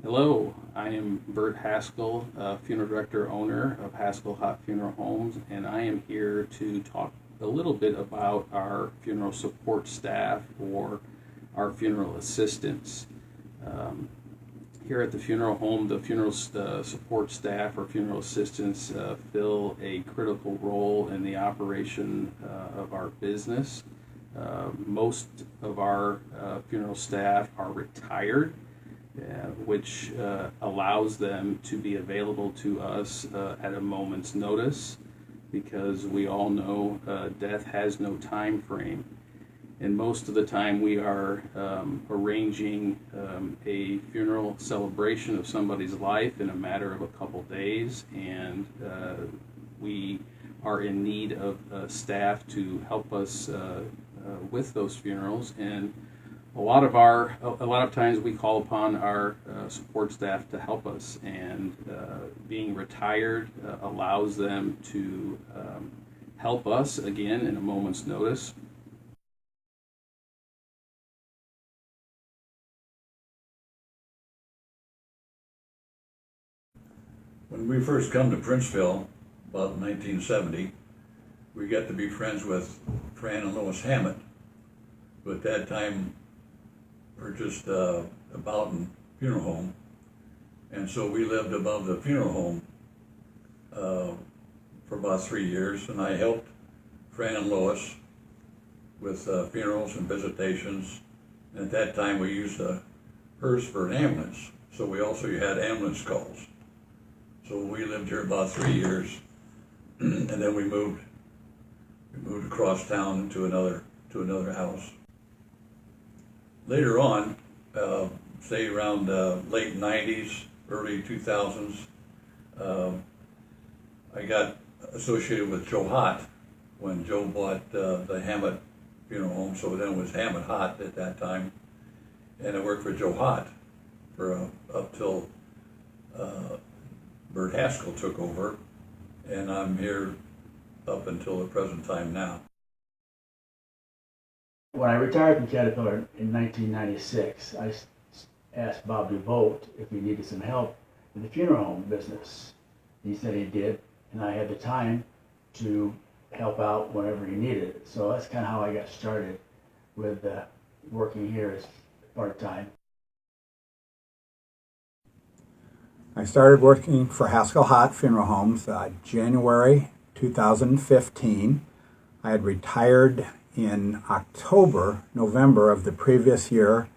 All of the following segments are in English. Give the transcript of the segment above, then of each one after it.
Hello, I am Bert Haskell, funeral director owner of Haskell-Hott Funeral Homes, and I am here to talk a little bit about our funeral support staff or our funeral assistants. Here at the funeral home, the funeral support staff or funeral assistants fill a critical role in the operation of our business. Most of our funeral staff are retired, which allows them to be available to us at a moment's notice, because we all know death has no time frame. And most of the time we are arranging a funeral celebration of somebody's life in a matter of a couple days, and we are in need of staff to help us with those funerals. And a lot of times we call upon our support staff to help us, and being retired allows them to help us again in a moment's notice. When we first come to Princeville, about 1970, we got to be friends with Fran and Lois Hammett, who at that time purchased a Boughton funeral home. And so we lived above the funeral home for about 3 years, and I helped Fran and Lois with funerals and visitations. And at that time we used a hearse for an ambulance, so we also had ambulance calls. So we lived here about 3 years, and then we moved across town to another house. Later on, say around late 90s, early 2000s, I got associated with Joe Hott when Joe bought the Hammett funeral home. So then it was Haskell-Hott at that time, and I worked for Joe Hott for up till Bert Haskell took over, and I'm here up until the present time now. When I retired from Caterpillar in 1996, I asked Bob DeVolt if he needed some help in the funeral home business. He said he did, and I had the time to help out whenever he needed it. So that's kind of how I got started with working here as part-time. I started working for Haskell-Hott Funeral Homes January 2015. I had retired in November of the previous year,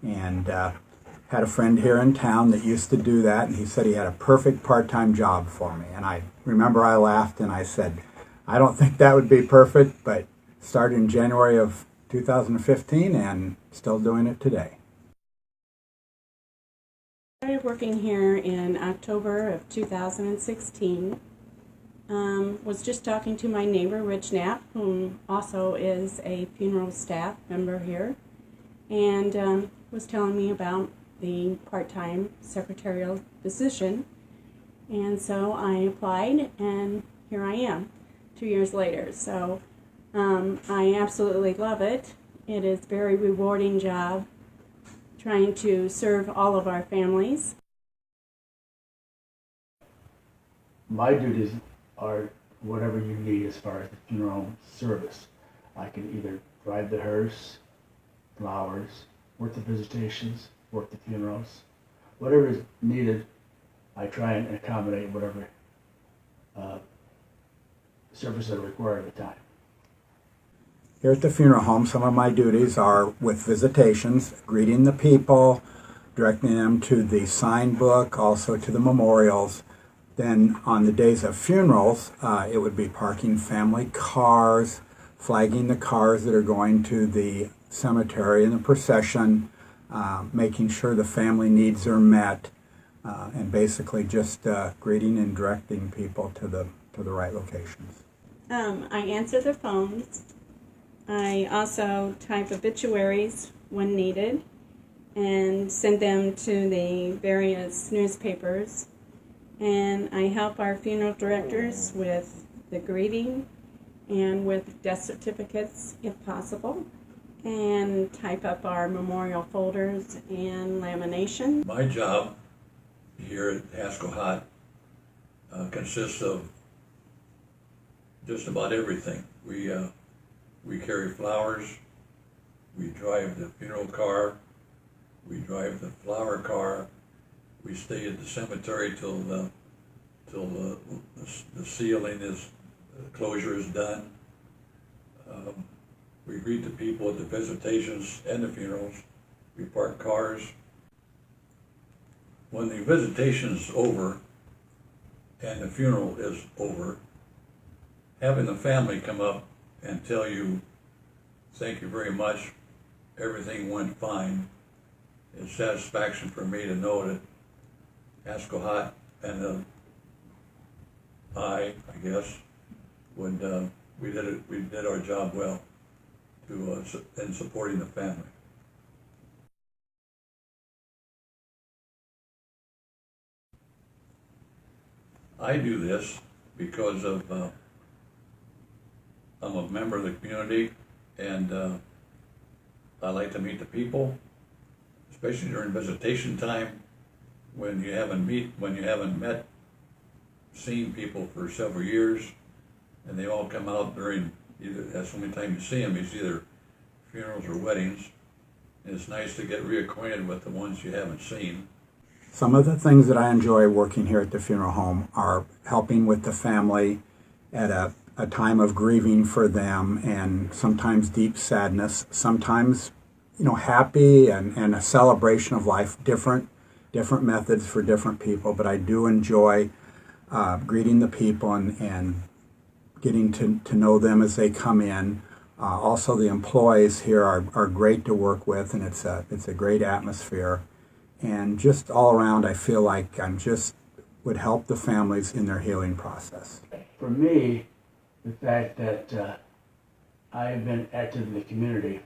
and had a friend here in town that used to do that, and he said he had a perfect part-time job for me. And I remember I laughed and I said, I don't think that would be perfect, but started in January of 2015 and still doing it today. I started working here in October of 2016. Was just talking to my neighbor, Rich Knapp, who also is a funeral staff member here, and was telling me about the part-time secretarial position. And so I applied, and here I am 2 years later. So I absolutely love it. It is a very rewarding job, trying to serve all of our families. My duties are whatever you need as far as the funeral home service. I can either drive the hearse, flowers, work the visitations, work the funerals. Whatever is needed, I try and accommodate whatever services are required at the time. Here at the funeral home, some of my duties are with visitations, greeting the people, directing them to the sign book, also to the memorials. Then on the days of funerals, it would be parking family cars, flagging the cars that are going to the cemetery in the procession, making sure the family needs are met, and basically just greeting and directing people to the right locations. I answer the phones. I also type obituaries when needed and send them to the various newspapers. And I help our funeral directors with the greeting and with death certificates if possible, and type up our memorial folders and lamination. My job here at Haskell-Hott consists of just about everything. We carry flowers, we drive the funeral car, we drive the flower car, we stay at the cemetery till the sealing is, closure is done. We greet the people at the visitations and the funerals. We park cars. When the visitation's over and the funeral is over, having the family come up and tell you, thank you very much, everything went fine, is satisfaction for me to know that Haskell-Hott and I guess, we did our job well in supporting the family. I do this because of I'm a member of the community, and I like to meet the people, especially during visitation time when you haven't seen people for several years, and they all come out during that's the only time you see them is either funerals or weddings, and it's nice to get reacquainted with the ones you haven't seen. Some of the things that I enjoy working here at the funeral home are helping with the family at a time of grieving for them, and sometimes deep sadness, sometimes happy and a celebration of life, different methods for different people, but I do enjoy greeting the people and getting to know them as they come in. Also, the employees here are great to work with, and it's a great atmosphere. And just all around, I feel like would help the families in their healing process. For me, the fact that I've been active in the community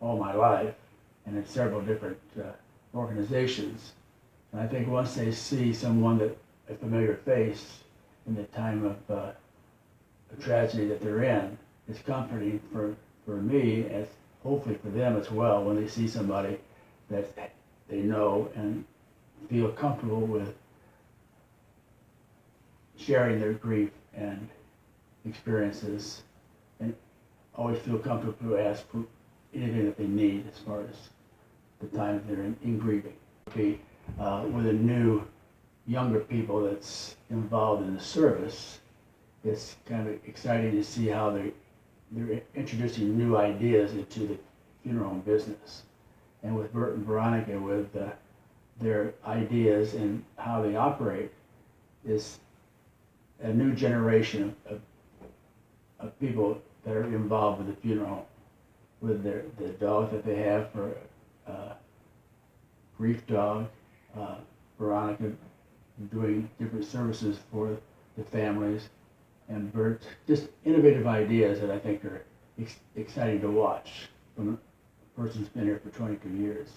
all my life and in several different organizations, and I think once they see someone that a familiar face in the time of a tragedy that they're in, it's comforting for me, as hopefully for them as well, when they see somebody that they know and feel comfortable with sharing their grief and experiences, and always feel comfortable to ask for anything that they need as far as the time that they're in grieving. With the new younger people that's involved in the service, it's kind of exciting to see how they're introducing new ideas into the funeral home business. And with Bert and Veronica, with their ideas and how they operate, is a new generation of people that are involved with the funeral home, with the dog that they have for grief dog, Veronica doing different services for the families, and Bert, just innovative ideas that I think are exciting to watch from a person who's been here for 22 years.